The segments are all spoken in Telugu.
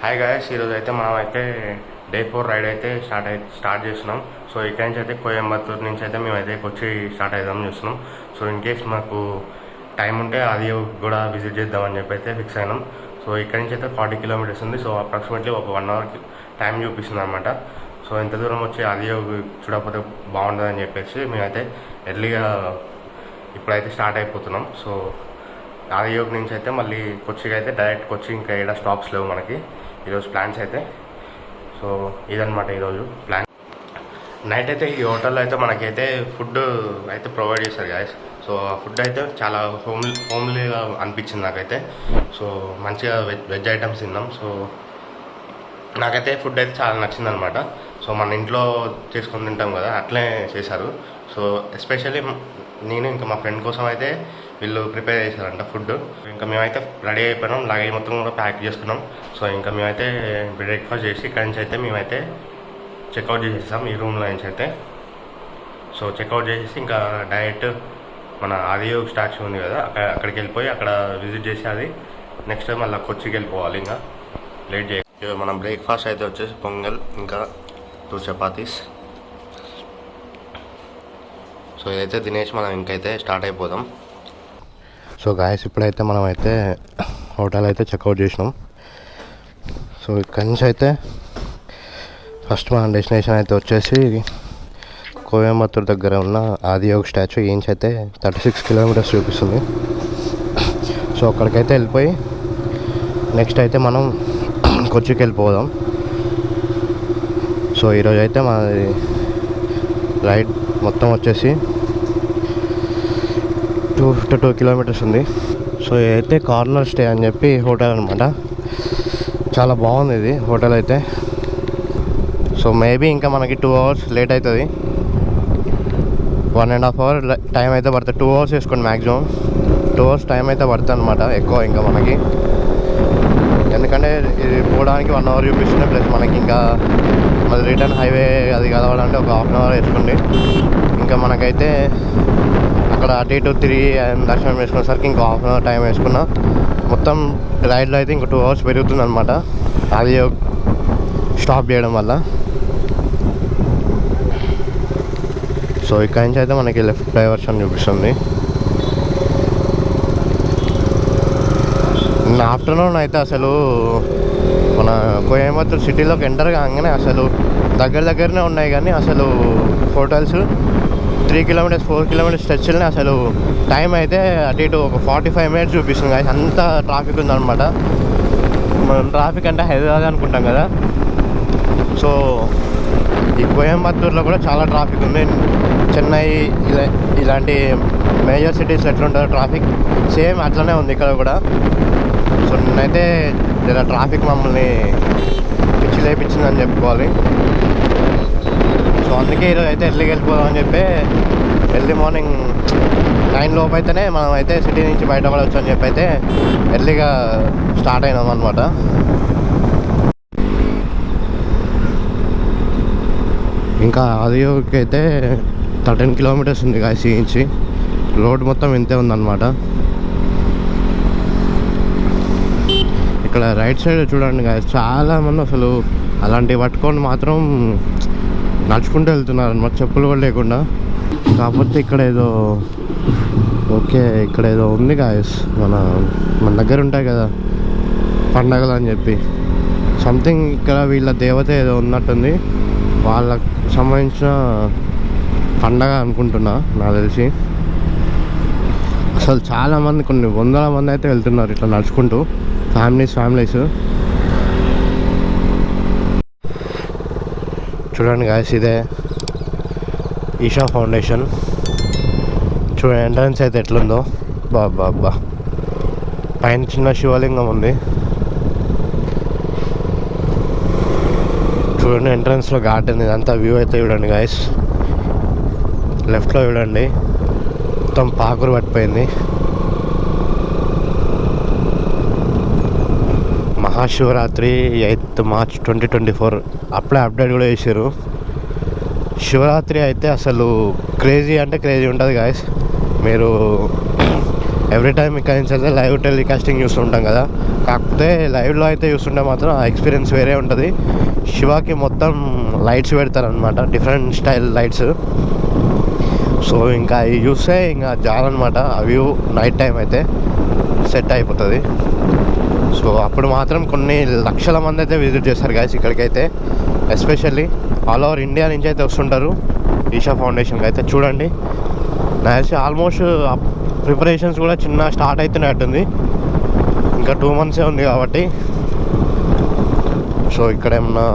హాయ్ గాయస్, ఈరోజు అయితే మనం అయితే డే 4 రైడ్ అయితే స్టార్ట్ చేస్తున్నాం. సో ఇక్కడి నుంచి అయితే కోయంబత్తూరు నుంచి అయితే మేమైతే కొచ్చి స్టార్ట్ అవుదాం చూస్తున్నాం. సో ఇన్ కేస్ మాకు టైం ఉంటే అది కూడా విజిట్ చేద్దామని చెప్పి అయితే ఫిక్స్ అయినాం. సో ఇక్కడి నుంచి అయితే 40 కిలోమీటర్స్ ఉంది. సో అప్రాక్సిమేట్లీ ఒక 1 అవర్ టైం చూపిస్తుంది అనమాట. సో ఎంత దూరం వచ్చి అది చూడకపోతే బాగుంటుందని చెప్పేసి మేమైతే ఎర్లీగా ఇప్పుడైతే స్టార్ట్ అయిపోతున్నాం. సో ఆదియోగ్ నుంచి అయితే మళ్ళీ కొచ్చికి అయితే డైరెక్ట్ కొచ్చి ఇంకా ఏడా స్టాప్స్ లేవు మనకి ఈరోజు ప్లాన్స్ అయితే. సో ఇదనమాట ఈరోజు ప్లాన్. నైట్ అయితే ఈ హోటల్లో అయితే మనకైతే ఫుడ్ అయితే ప్రొవైడ్ చేస్తారు గాయస్. సో ఆ ఫుడ్ అయితే చాలా హోమ్లీగా అనిపించింది నాకైతే. సో మంచిగా వెజ్ ఐటమ్స్ తిన్నాం. సో నాకైతే ఫుడ్ అయితే చాలా నచ్చింది అనమాట. సో మన ఇంట్లో చేసుకొని తింటాం కదా, అట్లే చేశారు. సో ఎస్పెషల్లీ నేను ఇంకా మా ఫ్రెండ్ కోసం అయితే వీళ్ళు ప్రిపేర్ చేశారంట ఫుడ్. ఇంకా మేమైతే రెడీ అయిపోయినాం, లగేజ్ మొత్తం కూడా ప్యాక్ చేసుకున్నాం. సో ఇంకా మేమైతే బ్రేక్ఫాస్ట్ చేసి ఇక్కడి నుంచి అయితే మేమైతే చెక్అవుట్ చేసేసాం ఈ రూమ్లో నుంచి అయితే. సో చెక్అవుట్ చేసేసి ఇంకా డైరెక్ట్ మన ఆదియోగ్ స్టాచ్యూ ఉంది కదా, అక్కడికి వెళ్ళిపోయి అక్కడ విజిట్ చేసి అది నెక్స్ట్ మళ్ళీ కొచ్చికి వెళ్ళిపోవాలి. ఇంకా లేట్ చేయాలి. మన బ్రేక్ఫాస్ట్ అయితే వచ్చేసి పొంగల్ ఇంకా 2 చపాతీస్. సో ఇదైతే తినేసి మనం ఇంకైతే స్టార్ట్ అయిపోదాం. సో గాయస్, ఇప్పుడైతే మనం అయితే హోటల్ అయితే చెక్అవుట్ చేసినాం. సో ఇక్కడి నుంచి అయితే ఫస్ట్ మన డెస్టినేషన్ అయితే వచ్చేసి కోయంబత్తూరు దగ్గర ఉన్న ఆదియోగ్ స్టాచ్యూ. ఈ నుంచి అయితే 36 కిలోమీటర్స్ చూపిస్తుంది. సో అక్కడికైతే వెళ్ళిపోయి నెక్స్ట్ అయితే మనం కొచ్చికి వెళ్ళిపోదాం. సో ఈరోజు అయితే మా రైడ్ మొత్తం వచ్చేసి 252 కిలోమీటర్స్ ఉంది. సో ఇదైతే కార్నర్ స్టే అని చెప్పి హోటల్ అనమాట. చాలా బాగుంది ఇది హోటల్ అయితే. సో మేబీ ఇంకా మనకి 2 అవర్స్ లేట్ అవుతుంది. 1.5 అవర్ టైం అయితే పడుతుంది. 2 అవర్స్ వేసుకోండి మ్యాక్సిమం. 2 అవర్స్ టైం అయితే పడుతుంది అనమాట ఎక్కువ ఇంకా మనకి. ఎందుకంటే ఇది పోవడానికి 1 అవర్ చూపిస్తుంది. ప్లస్ మనకి ఇంకా మళ్ళీ రిటర్న్ హైవే అది కలవాలంటే ఒక 1/2 అవర్ వేసుకోండి. ఇంకా మనకైతే అక్కడ అటు ఇటు తిరిగి దర్శనం వేసుకునేసరికి ఇంకో 1/2 అవర్ టైం వేసుకున్నా. మొత్తం రైడ్లో అయితే ఇంకో 2 అవర్స్ పెరుగుతుంది అనమాట అది స్టాప్ చేయడం వల్ల. సో ఇక్కడి నుంచి అయితే మనకి లెఫ్ట్ డైవర్షన్ చూపిస్తుంది. ఆఫ్టర్నూన్ అయితే అసలు మన కోయంబత్తూరు సిటీలోకి ఎంటర్ కాగానే అసలు దగ్గరనే ఉన్నాయి, కానీ అసలు హోటల్స్ 3 కిలోమీటర్స్ 4 కిలోమీటర్స్ స్ట్రెచ్లోనే అసలు టైం అయితే అటు ఇటు ఒక 45 మినిట్స్ చూపిస్తుంది. కానీ అంత ట్రాఫిక్ ఉందన్నమాట. మనం ట్రాఫిక్ అంటే హైదరాబాద్ అనుకుంటాం కదా. సో ఈ కోయంబత్తూరులో కూడా చాలా ట్రాఫిక్ ఉంది. చెన్నై ఇలాంటి మేజర్ సిటీస్లో ఎట్లుంటుందో ట్రాఫిక్ సేమ్ అట్లనే ఉంది ఇక్కడ కూడా. సో నేనైతే ఇలా ట్రాఫిక్ మమ్మల్ని పిచ్చి లేపించిందని చెప్పుకోవాలి. సో అందుకే ఈరోజు అయితే ఎర్లీకి వెళ్ళిపోదామని చెప్పి ఎర్లీ మార్నింగ్ 9 లోపు అయితేనే మనం అయితే సిటీ నుంచి బయటపడవచ్చు అని చెప్పి అయితే ఎర్లీగా స్టార్ట్ అయినాం అనమాట. ఇంకా ఆదియోగ్కి అయితే 13 కిలోమీటర్స్ ఉంది గాయస్. ఈ నుంచి రోడ్ మొత్తం ఇంతే ఉందన్నమాట. ఇక్కడ రైట్ సైడ్ చూడండి గాయస్, చాలామంది అసలు అలాంటివి పట్టుకొని మాత్రం నడుచుకుంటూ వెళ్తున్నారు అనమాట, చెప్పులు కూడా లేకుండా. కాకపోతే ఇక్కడ ఏదో ఇక్కడ ఏదో ఉంది గాయస్, మన దగ్గర ఉంటాయి కదా పండగలు అని చెప్పి సంథింగ్. ఇక్కడ వీళ్ళ దేవత ఏదో ఉన్నట్టుంది, వాళ్ళకు సంబంధించిన పండగ అనుకుంటున్నా నాకు తెలిసి. అసలు చాలామంది, కొన్ని వందల మంది అయితే వెళ్తున్నారు ఇట్లా నడుచుకుంటూ, ఫ్యామిలీస్. చూడండి గాయస్, ఇదే ఈషా ఫౌండేషన్. చూడండి ఎంట్రన్స్ అయితే ఎట్లుందో. బాబా పైన చిన్న శివలింగం ఉంది. చూడండి ఎంట్రన్స్లో గార్డెన్, ఇదంతా వ్యూ అయితే చూడండి గాయస్. లెఫ్ట్లో చూడండి మొత్తం పాకురు పట్టిపోయింది. మహాశివరాత్రి 8th మార్చ్ 2024 అప్పుడే అప్డేట్ కూడా చేశారు. శివరాత్రి అయితే అసలు క్రేజీ అంటే క్రేజీ ఉంటుంది గాయస్. మీరు ఎవ్రీ టైం ఇక్కడ నుంచి అయితే లైవ్ టెలికాస్టింగ్ చూస్తుంటాం కదా, కాకపోతే లైవ్లో అయితే చూస్తుంటే మాత్రం ఆ ఎక్స్పీరియన్స్ వేరే ఉంటుంది. శివాకి మొత్తం లైట్స్ పెడతారనమాట, డిఫరెంట్ స్టైల్ లైట్స్. సో ఇంకా అవి చూస్తే ఇంకా జాలన్నమాట. ఆ వ్యూ నైట్ టైం అయితే సెట్ అయిపోతుంది. సో అప్పుడు మాత్రం కొన్ని లక్షల మంది అయితే విజిట్ చేస్తారు గాయస్ ఇక్కడికైతే. ఎస్పెషల్లీ ఆల్ ఓవర్ ఇండియా నుంచి అయితే వస్తుంటారు ఈషా ఫౌండేషన్కి అయితే. చూడండి నాకు ఆల్మోస్ట్ ప్రిపరేషన్స్ కూడా చిన్న స్టార్ట్ అవుతున్నట్టుంది. ఇంకా 2 months ఉంది కాబట్టి. సో ఇక్కడ ఏమన్నా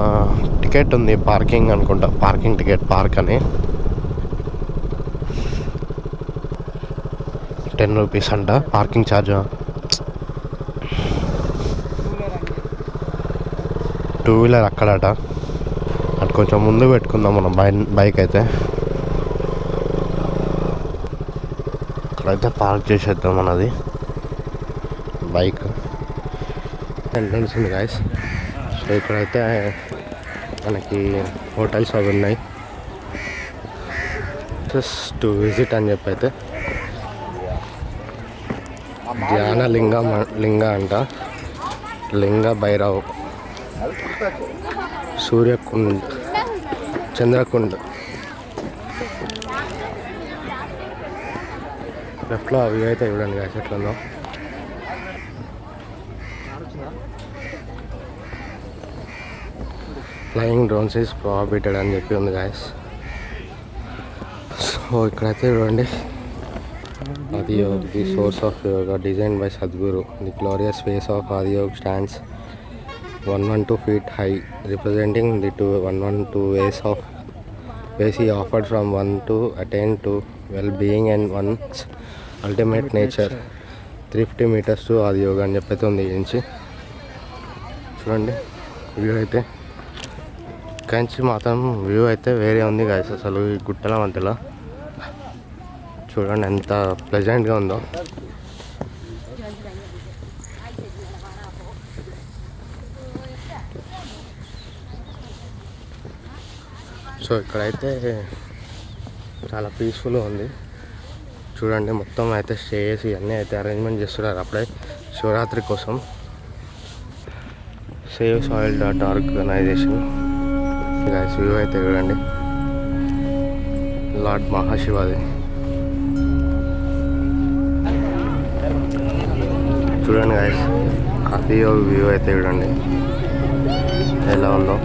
టికెట్ ఉంది, పార్కింగ్ అనుకుంటా, పార్కింగ్ టికెట్ పార్క్ అని 10 rupees అంట పార్కింగ్ ఛార్జ్. 2-wheeler అక్కడట, అటు కొంచెం ముందు పెట్టుకుందాం మనం బైక్ అయితే. ఇక్కడైతే పార్క్ చేసేద్దాం మనది బైక్. ఎంట్రన్స్ ఉంది గాయస్. సో ఇక్కడైతే మనకి హోటల్స్ అవి ఉన్నాయి, జస్ట్ టు విజిట్ అని చెప్పి అయితే. ధ్యాన లింగ అంట, లింగ భైరవ్, సూర్యకుండ్, చంద్రకుండ్. లెఫ్ట్లో అవి అయితే చూడండి గాయస్ ఎట్లుందో. ఫ్లయింగ్ డ్రోన్స్ ఈజ్ ప్రొహిబిటెడ్ అని చెప్పి ఉంది గాయస్. సో ఇక్కడైతే చూడండి, Adiyogi the source of yoga design by Sadhguru. The glorious face of Adiyogi stands 112 feet high, representing the 112 ways he offered from one to attain to well-being and one's ultimate nature. 350 meters to ఆదియోగ్ అని చెప్పైతే ఉంది. నుంచి చూడండి వ్యూ అయితే, కంచి మాత్రం వ్యూ అయితే వేరే ఉంది గాయస్. అసలు ఈ గుట్టల మధ్యలో చూడండి ఎంత ప్లెజెంట్గా ఉందో. సో ఇక్కడైతే చాలా పీస్ఫుల్గా ఉంది. చూడండి మొత్తం అయితే స్టే చేసి అన్నీ అయితే అరేంజ్మెంట్ చేస్తున్నారు అప్పుడే శివరాత్రి కోసం. SaveSoil.org organisation guys. వ్యూ అయితే చూడండి, లార్డ్ మహాశివాది. చూడండి గాయస్ ఆదియోగ్ వ్యూ అయితే చూడండి ఎలా ఉందో.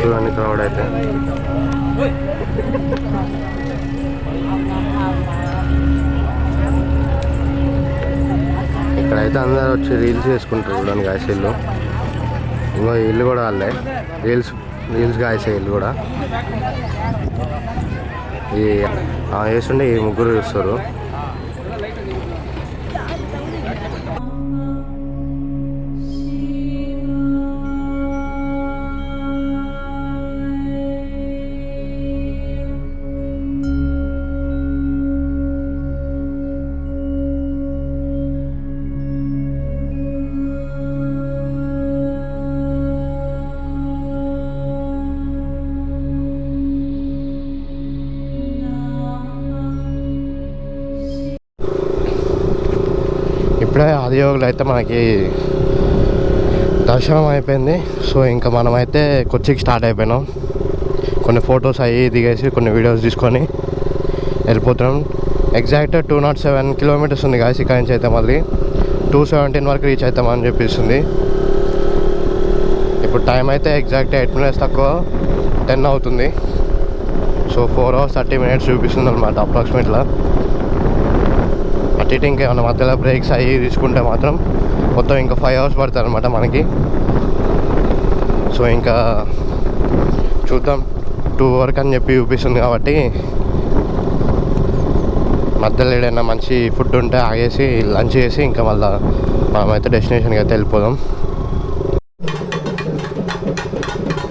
చూడండి క్రౌడ్ అయితే. ఇక్కడైతే అందరూ వచ్చి రీల్స్ చేసుకుంటారు చూడండి గాయస్. ఇల్లు ఇంకో ఇల్లు కూడా వాళ్ళే రీల్స్ గాయస్. ఇల్లు కూడా ఈ వేస్తుండే ఈ ముగ్గురు చూస్తారు. ఇప్పుడే ఆదియోగులు అయితే మనకి దర్శనం అయిపోయింది. సో ఇంకా మనమైతే కొచ్చికి స్టార్ట్ అయిపోయినాం. కొన్ని ఫొటోస్ అవి దిగేసి కొన్ని వీడియోస్ తీసుకొని వెళ్ళిపోతున్నాం. ఎగ్జాక్ట్ 207 kilometers ఉంది గాయస్ ఇక్కడ నుంచి. అయితే మళ్ళీ 217 వరకు రీచ్ అవుతామని చెప్పిస్తుంది. ఇప్పుడు టైం అయితే ఎగ్జాక్ట్ 8 minutes తక్కువ 10 అవుతుంది. సో 4 hours 30 minutes చూపిస్తుంది అనమాట అప్రాక్సిమేట్గా. అటు ఇటు ఇంకేమన్నా మధ్యలో బ్రేక్స్ అవి తీసుకుంటే మాత్రం మొత్తం ఇంకా 5 hours పడుతుంది అనమాట మనకి. సో ఇంకా చూద్దాం, 2 వరకు అని చెప్పి చూపిస్తుంది కాబట్టి మధ్యలో ఏదైనా మంచి ఫుడ్ ఉంటే ఆగేసి లంచ్ చేసి ఇంకా మళ్ళీ మనమైతే డెస్టినేషన్కి అయితే వెళ్ళిపోదాం.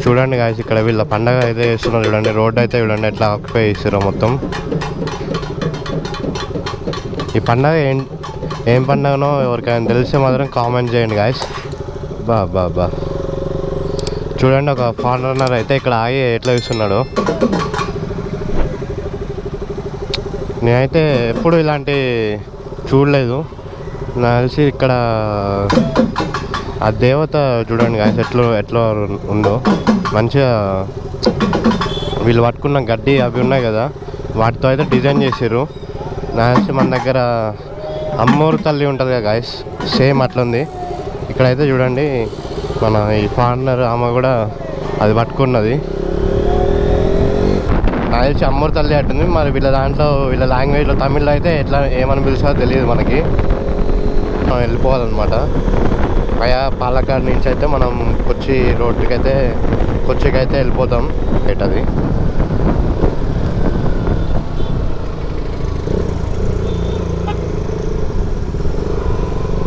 చూడండి గాయస్ ఇక్కడ వీళ్ళ పండగ అయితే చేస్తున్నారు చూడండి. రోడ్ అయితే చూడండి ఎట్లా ఆక్యుపై చేస్తారో మొత్తం. ఈ పండగ ఏం పండగనో ఎవరికైనా తెలిస్తే మాత్రం కామెంట్ చేయండి గాయస్. బా చూడండి ఒక ఫారెనర్ అయితే ఇక్కడ ఆగి ఎట్లా ఇస్తున్నాడు. నేనైతే ఎప్పుడు ఇలాంటి చూడలేదు. నాకు తెలిసి ఇక్కడ ఆ దేవత చూడండి గాయస్ ఎట్లా ఉందో. మంచిగా వీళ్ళు పట్టుకున్న గడ్డి అవి ఉన్నాయి కదా, వాటితో అయితే డిజైన్ చేసారు. నాకు తెలిసి మన దగ్గర అమ్మోరు తల్లి ఉంటుంది కదా గాయస్, సేమ్ అట్లుంది. ఇక్కడైతే చూడండి మన ఈ ఫారినర్ ఆమె కూడా అది పట్టుకున్నది. నాకు తెలిసి అమ్మోరు తల్లి అంటుంది. మరి వీళ్ళ దాంట్లో వీళ్ళ లాంగ్వేజ్లో తమిళ్లో అయితే ఎట్లా ఏమని పిలుస్తారో తెలియదు మనకి. మనం వెళ్ళిపోవాలన్నమాట. అయా పాలక్కాడ్ నుంచి అయితే మనం కొచ్చికి అయితే వెళ్ళిపోతాం. అది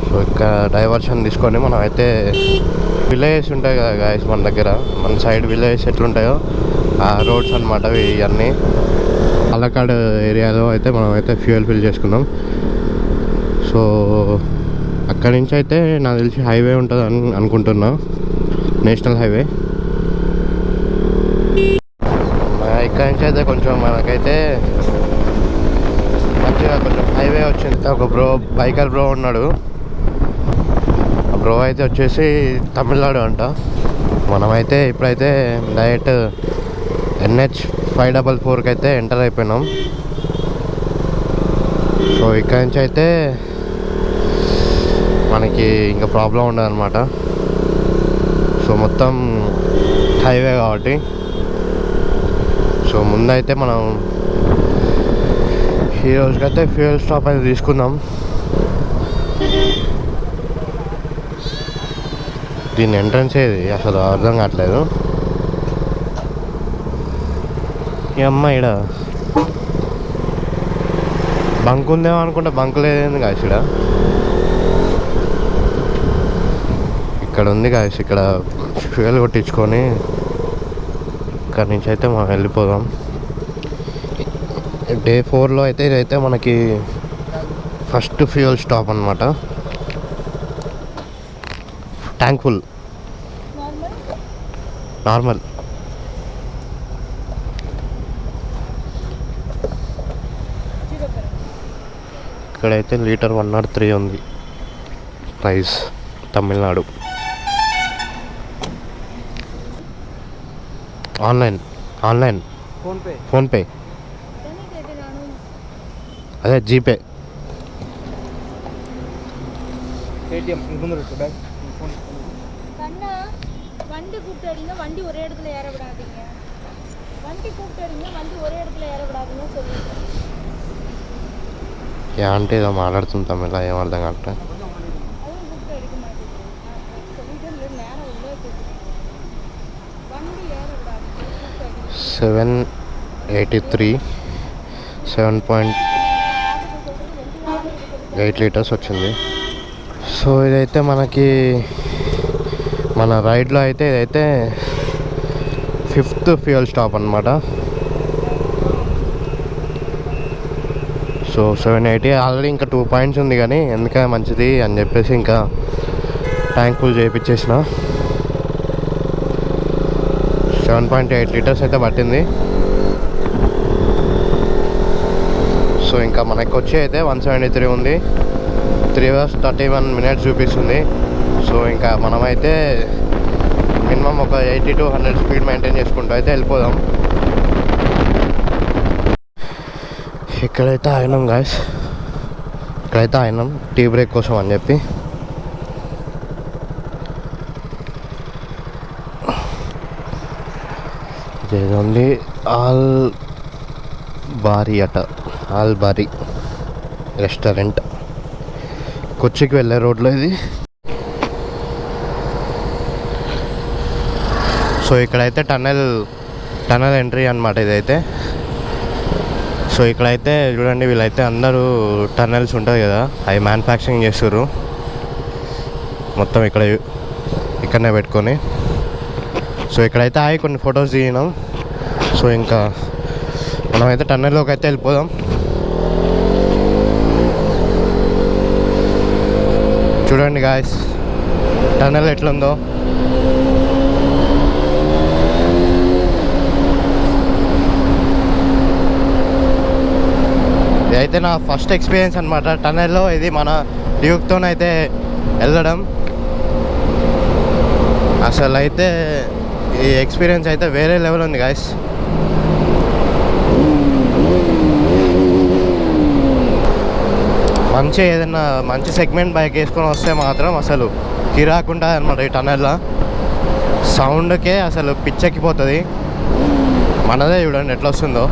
సో ఇక్కడ డైవర్షన్ తీసుకొని మనం అయితే విలేజెస్ ఉంటాయి కదా గాయస్ మన దగ్గర, మన సైడ్ విలేజెస్ ఎట్లుంటాయో ఆ రోడ్స్ అనమాట ఇవన్నీ. పాలక్కాడ్ ఏరియాలో అయితే మనం అయితే ఫ్యూయల్ ఫిల్ చేసుకున్నాం. సో అక్కడి నుంచి అయితే నాకు తెలిసి హైవే ఉంటుంది అని అనుకుంటున్నా, నేషనల్ హైవే. ఇక్కడి నుంచి అయితే కొంచెం మనకైతే మంచిగా కొంచెం హైవే వచ్చింది. ఒక బైకర్ బ్రో ఉన్నాడు. ఆ బ్రో అయితే వచ్చేసి తమిళనాడు అంట. మనమైతే ఇప్పుడైతే డైరెక్ట్ NH544కి అయితే ఎంటర్ అయిపోయినాం. సో ఇక్కడి నుంచి అయితే మనకి ఇంకా ప్రాబ్లం ఉండదు అనమాట. సో మొత్తం హైవే కాబట్టి. సో ముందైతే మనం ఈ రోజుకైతే ఫ్యూయల్ స్టాప్ అయితే తీసుకుందాం. దీని ఎంట్రన్స్ ఏది అసలు అర్థం కావట్లేదు. ఈ అమ్మాయి ఇక్కడ బంక్ ఉందేమో అనుకుంటా, బంక్ లేదేంది కాసి ఇక్కడ ఉంది కాసి. ఇక్కడ ఫ్యూయల్ కొట్టించుకొని ఇక్కడ నుంచి అయితే మనం వెళ్ళిపోదాం. డే 4లో అయితే ఇదైతే మనకి ఫస్ట్ ఫ్యూయల్ స్టాప్ అన్నమాట. Tank full normal. ఇక్కడైతే లీటర్ 103 ఉంది ప్రైస్, తమిళనాడు. ఆన్లైన్ ఫోన్పే అదే జీపే. வண்டி கூப்பிட்டு வண்டி ஒரே இடத்துல ஏற விடாதீங்க. வண்டி கூப்பிட்டு வண்டி ஒரே இடத்துல ஏற விடாதீங்க சொல்லிட்டு. అంటే ఏదో మాట్లాడుతుంది తమిళ, ఏం అర్థం కావట్లే. 783 7.8 లీటర్స్ వచ్చింది. సో ఇదైతే మనకి మన రైడ్లో అయితే ఇదైతే 5th ఫ్యూయల్ స్టాప్ అన్నమాట. సో 780 ఆల్రెడీ ఇంకా 2 పాయింట్స్ ఉంది, కానీ ఎందుకంటే మంచిది అని చెప్పేసి ఇంకా ట్యాంక్ ఫుల్ చేయించేసిన. 7.8 లీటర్స్ అయితే పట్టింది. సో ఇంకా మనకి వచ్చి అయితే 173 ఉంది, 3 hours 31 minutes చూపిస్తుంది. సో ఇంకా మనమైతే మినిమం ఒక 80 to 100 స్పీడ్ మెయింటైన్ చేసుకుంటూ అయితే వెళ్ళిపోదాం. ఇక్కడైతే ఆగినాం గాయస్, ఇక్కడైతే ఆగినాం టీ బ్రేక్ కోసం అని చెప్పి. ఇది ఉంది ఆల్ బారీ రెస్టారెంట్, కొచ్చికి వెళ్ళే రోడ్లో ఇది. సో ఇక్కడైతే టన్నెల్ ఎంట్రీ అన్నమాట ఇదైతే. సో ఇక్కడైతే చూడండి, వీళ్ళైతే అందరూ టన్నెల్స్ ఉంటుంది కదా, అవి మ్యానుఫ్యాక్చరింగ్ చేస్తారు మొత్తం ఇక్కడనే పెట్టుకొని. సో ఇక్కడైతే ఆగి కొన్ని ఫొటోస్ దిగినాం. సో ఇంకా మనమైతే టన్నెల్లోకి అయితే వెళ్ళిపోదాం. చూడండి గాయస్ టన్నెల్ ఎట్లుందో. ఇదైతే నా ఫస్ట్ ఎక్స్పీరియన్స్ అనమాట టనెల్లో. ఇది మన డ్యూక్తోనైతే వెళ్ళడం. అసలు అయితే ఈ ఎక్స్పీరియన్స్ అయితే వేరే లెవెల్ ఉంది గాయస్. మంచి ఏదైనా మంచి సెగ్మెంట్ బైక్ వేసుకొని వస్తే మాత్రం అసలు కిరాకుండా అనమాట. ఈ టనెల్లో సౌండ్కే అసలు పిచ్చెక్కిపోతుంది. మనదే చూడండి ఎట్లా వస్తుందో,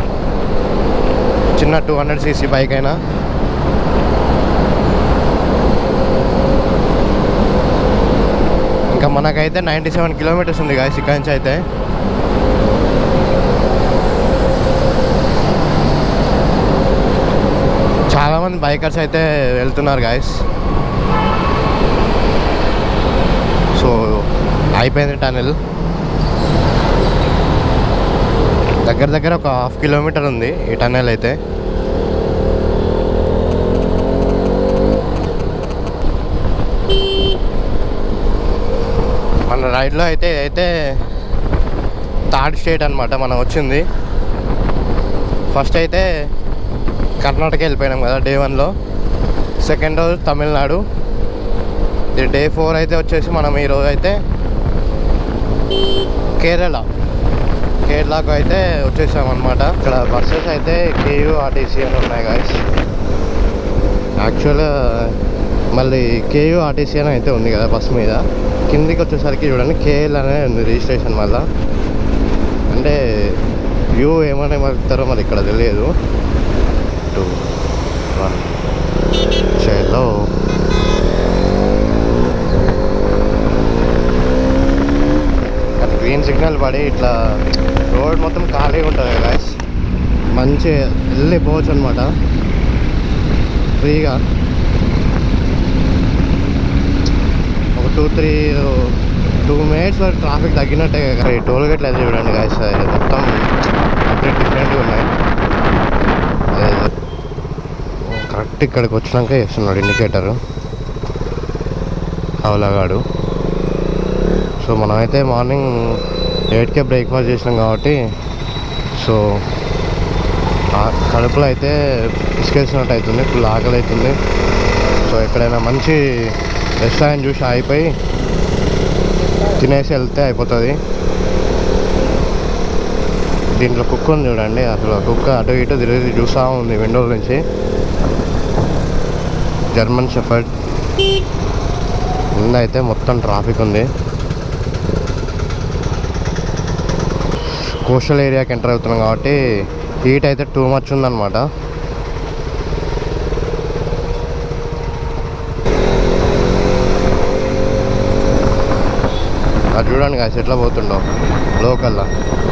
చిన్న 200cc బైక్ అయినా. ఇంకా మనకైతే 97 కిలోమీటర్స్ ఉంది గాయస్ ఇక్కడ నుంచి అయితే. చాలామంది బైకర్స్ అయితే వెళ్తున్నారు గాయస్. సో అయిపోయింది టనెల్. దగ్గర ఒక 1/2 కిలోమీటర్ ఉంది ఈ టనెల్ అయితే. మన రైడ్లో అయితే థర్డ్ స్టేట్ అనమాట మనం వచ్చింది. ఫస్ట్ అయితే కర్ణాటక వెళ్ళిపోయినాం కదా డే 1లో. సెకండ్ రోజు తమిళనాడు. ఇది డే 4 అయితే వచ్చేసి మనం ఈరోజు అయితే కేరళకు అయితే వచ్చేసామన్నమాట. ఇక్కడ బస్సెస్ అయితే KURTC అని ఉన్నాయి గాయస్. యాక్చువల్గా మళ్ళీ KURTC అని అయితే ఉంది కదా బస్ మీద. కిందికి వచ్చేసరికి చూడండి KL అనే ఉంది రిజిస్ట్రేషన్. మళ్ళీ అంటే వ్యూ ఏమని మారుతారో మరి ఇక్కడ తెలియదు. 2 1 చలో. గ్రీన్ సిగ్నల్ పడి ఇట్లా రోడ్ మొత్తం ఖాళీగా ఉంటుంది కదా గాయస్. మంచి వెళ్ళిపోవచ్చు అనమాట ఫ్రీగా. ఒక 2 మినిట్స్ వరకు ట్రాఫిక్ తగ్గినట్టే. ఈ టోల్ గేట్లు అయితే చూడండి గాయస్, మొత్తం డిఫరెంట్గా ఉన్నాయి. కరెక్ట్ ఇక్కడికి వచ్చినాక వేస్తున్నాడు ఇండికేటరు అవలాగాడు. సో మనమైతే మార్నింగ్ 8కే బ్రేక్ఫాస్ట్ చేసినాం కాబట్టి సో కడుపులో అయితే పిసికేసినట్టు అవుతుంది, ఫుల్ ఆకలి అవుతుంది. సో ఎక్కడైనా మంచి రెస్టారెంట్ చూసి అయిపోయి తినేసి వెళ్తే అయిపోతుంది. దీంట్లో కుక్ ఉంది చూడండి, అసలు కుక్క అటు ఇటు తిరిగి చూస్తూ ఉంది విండోల నుంచి. German shepherd. ముందైతే మొత్తం ట్రాఫిక్ ఉంది. కోస్టల్ ఏరియాకి ఎంటర్ అవుతున్నాం కాబట్టి హీట్ అయితే టూ మచ్ ఉందన్నమాట. అది చూడండి గాయస్ ఎట్లా పోతుండో లోకల్లా.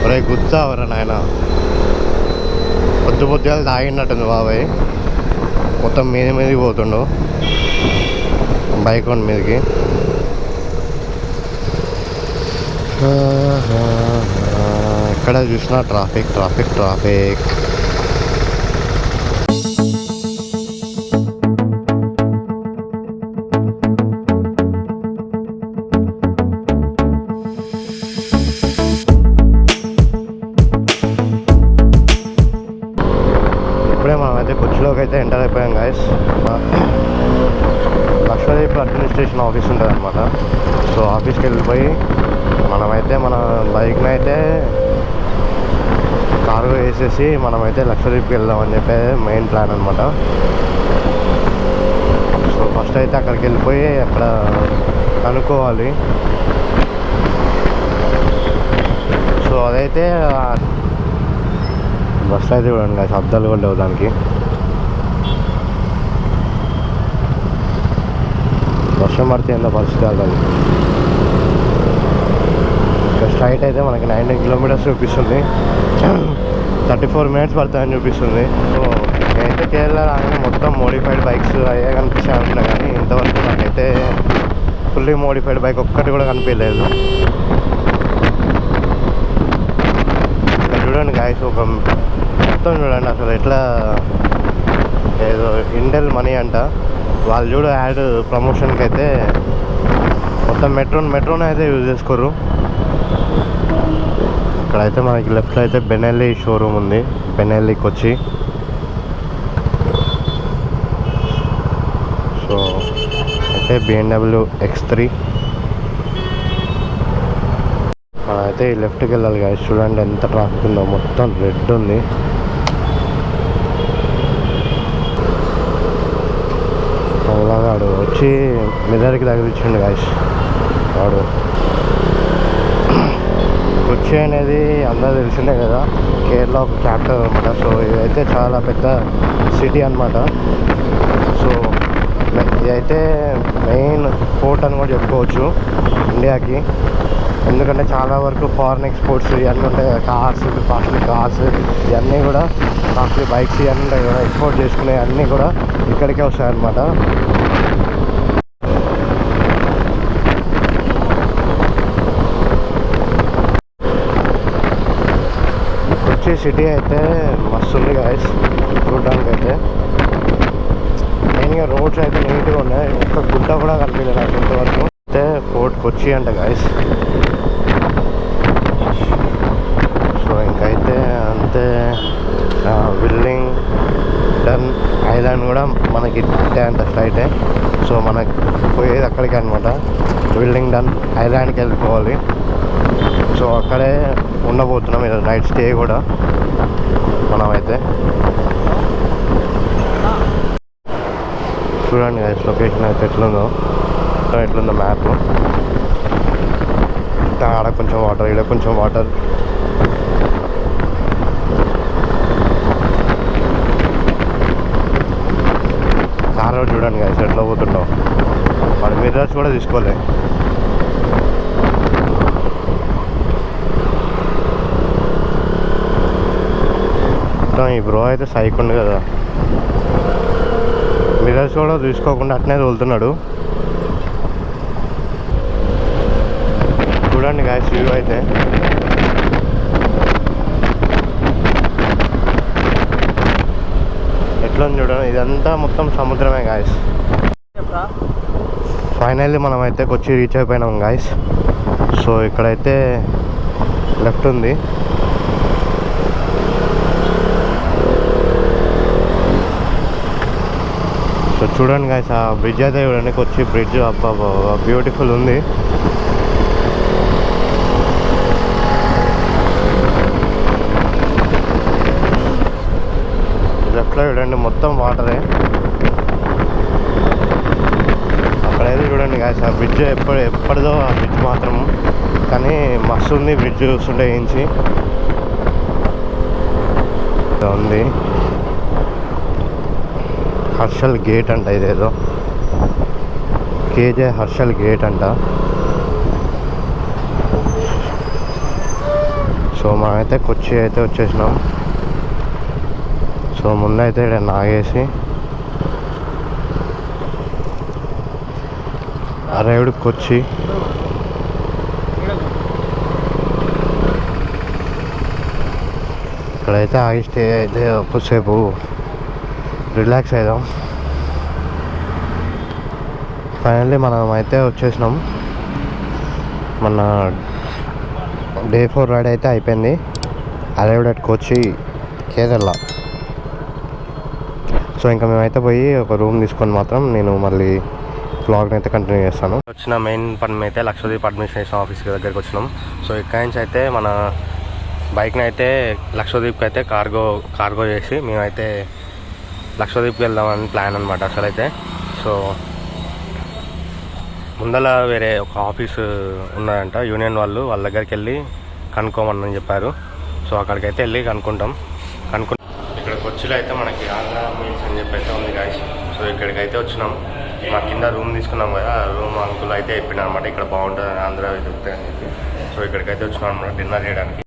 ఒరే గుర్తావరా నాయన, పొద్దుగాలు తాగినట్టుంది బాబాయ్. మొత్తం మీదికి పోతుండు బైక్ వన్ మీదకి. ఎక్కడ చూసినా ట్రాఫిక్ ట్రాఫిక్ ట్రాఫిక్. ఇప్పుడే మనమైతే కొచ్చిలోకి అయితే ఎంటర్ అయిపోయాం గాయస్. లక్షద్వీప్ అడ్మినిస్ట్రేషన్ ఆఫీస్ ఉంటుంది అనమాట. సో ఆఫీస్కి వెళ్ళిపోయి మనమైతే మన బైక్ని అయితే కార్గో వేసేసి మనమైతే లక్షద్వీప్కి వెళ్దామని చెప్పి మెయిన్ ప్లాన్ అనమాట. సో ఫస్ట్ అయితే అక్కడికి వెళ్ళిపోయి అక్కడ కనుక్కోవాలి. సో అదైతే బస్ అయితే చూడండి శబ్దాలు కూడా లేవు దానికి. వర్షం పడితే ఎంత పరిస్థితి కాదు. ఇంకా స్ట్రైట్ అయితే మనకి 19 కిలోమీటర్స్ చూపిస్తుంది. 34 మినిట్స్ పడుతుందని చూపిస్తుంది. సో నేనైతే కేరళ రాగానే మొత్తం మోడిఫైడ్ బైక్స్ అయ్యే కనిపిస్తాయి అనుకున్నా, కానీ ఇంతవరకు నాకైతే ఫుల్లీ మోడిఫైడ్ బైక్ ఒక్కటి కూడా కనిపించలేదు. ఇక్కడ చూడండి గాయస్, ఒక మొత్తం చూడండి అసలు ఎట్లా. ఏదో ఇంటెల్ మనీ అంట వాళ్ళు చూడు యాడ్ ప్రమోషన్కి అయితే మొత్తం మెట్రోని అయితే యూజ్ చేసుకోరు. ఇక్కడైతే మనకి లెఫ్ట్లో అయితే బెనెల్లీ షోరూమ్ ఉంది. బెనెల్లీకి వచ్చి సో అయితే BMW X3 అయితే లెఫ్ట్కి వెళ్ళాలి గాయస్. చూడండి ఎంత ట్రాఫిక్ ఉందో, మొత్తం రెడ్ ఉంది. వాడు వచ్చి మిర్రర్కి తగిలించండి గాయస్. వాడు కొచ్చి అనేది అందరూ తెలిసిందే కదా, కేరళ ఒక క్యాపిటల్ అనమాట. సో ఇదైతే చాలా పెద్ద సిటీ అనమాట. సో ఇదైతే మెయిన్ పోర్ట్ అని కూడా చెప్పుకోవచ్చు ఇండియాకి. ఎందుకంటే చాలా వరకు ఫారెన్ ఎక్స్పోర్ట్స్ ఇవన్నీ ఉంటాయి కదా, కాస్ట్లీ కార్స్ ఇవన్నీ కూడా, కాస్ట్లీ బైక్స్ ఇవన్నీ ఉంటాయి కదా, ఎక్స్పోర్ట్ చేసుకునే అన్నీ కూడా ఇక్కడికే వస్తాయన్నమాట. కొచ్చి సిటీ అయితే మస్తు ఉంది గాయస్ చూడడానికి. అయితే మెయిన్గా రోడ్స్ అయితే నీట్గా ఉన్నాయి, ఒక్క గుడ్డ కూడా కనిపించలేదు నాకు ఇంతవరకు. అయితే ఫోర్ట్ కొచ్చి అంట గాయస్. సో ఇంకైతే అంతే. విల్లింగ్డన్ ఐలాండ్ కూడా మనకి ఇట్టే అంత స్ట్రైటే. సో మనకి పోయేది అక్కడికి అనమాట, విల్లింగ్డన్ ఐలాండ్కి వెళ్ళిపోవాలి. సో అక్కడే ఉండబోతున్నాం ఈరోజు నైట్ స్టే కూడా మనమైతే. చూడండి గైస్ లొకేషన్ అయితే ఎట్లుందో మ్యాప్. ఆడ కొంచెం వాటర్, ఇక్కడ కొంచెం వాటర్. కార్ చూడండి గైస్ ఎట్లా పోతుంటాం. వాడు మిర్రర్స్ కూడా తీసుకోలే. ఈ బ్రో అయితే సైక్ ఉంది కదా, మిర్రర్స్ కూడా తీసుకోకుండా అట్నే తోలుతున్నాడు. చూడండి గాయస్ వ్యూ అయితే. ఎట్లా చూడండి, ఇదంతా మొత్తం సముద్రమే గాయస్. ఫైనల్లీ మనం అయితే కొచ్చి రీచ్ అయిపోయినాం గాయస్. సో ఇక్కడైతే లెఫ్ట్ ఉంది. సో చూడండి గాయస్, ఆ బ్రిడ్జ్ అయితే చూడండి, కొచ్చి బ్రిడ్జ్ అబ్బా బ్యూటిఫుల్ ఉంది. లెఫ్ట్లో చూడండి మొత్తం వాటరే. అక్కడైతే చూడండి గాయస్, ఆ బ్రిడ్జ్ ఎప్పటిదో ఆ బ్రిడ్జ్ మాత్రం, కానీ మస్తు ఉంది బ్రిడ్జ్ చూస్తుంటే వేయించి ఉంది. హర్షల్ గేట్ అంట, ఇదేదో కేజే హర్షల్ గేట్ అంట. సో మనమైతే కొచ్చి అయితే వచ్చేసినాం. సో ముందైతే ఇక్కడ నాగేసి అరైవ్డ్ కొచ్చి. ఇక్కడైతే ఆగి స్టే అయితే కొద్దిసేపు రిలాక్స్ అవుదాం. ఫైనల్లీ మనం అయితే వచ్చేసినాం. మన డే 4 రైడ్ అయితే అయిపోయింది. Arrived at Kochi Kerala. So ఇంకా మేమైతే పోయి ఒక రూమ్ తీసుకొని మాత్రం నేను మళ్ళీ బ్లాగ్ని అయితే కంటిన్యూ చేస్తాను. వచ్చిన మెయిన్ పని అయితే లక్షద్వీప్ అడ్మినిస్ట్రేషన్ ఆఫీస్ దగ్గరికి వచ్చినాం. సో ఇక్కడి నుంచి అయితే మన బైక్ని అయితే లక్షద్వీప్కి అయితే కార్గో చేసి మేమైతే లక్షద్వీప్కి వెళ్దామని ప్లాన్ అనమాట అసలైతే. సో ముందల వేరే ఒక ఆఫీసు ఉన్నదంట, యూనియన్ వాళ్ళ దగ్గరికి వెళ్ళి కనుక్కోమని చెప్పారు. సో అక్కడికైతే వెళ్ళి కనుక్కుంటాం. ఇక్కడ కొచ్చిలో అయితే మనకి ఆంధ్ర మీల్స్ అని చెప్పి అయితే ఉంది గాయస్. సో ఇక్కడికైతే వచ్చినాం. మా కింద రూమ్ తీసుకున్నాం కదా, రూమ్ అంకుల్ అయితే చెప్పిన అనమాట ఇక్కడ బాగుంటుంది ఆంధ్ర చెప్తే అని చెప్పి. సో ఇక్కడికైతే వచ్చినాం అనమాట డిన్నర్ చేయడానికి.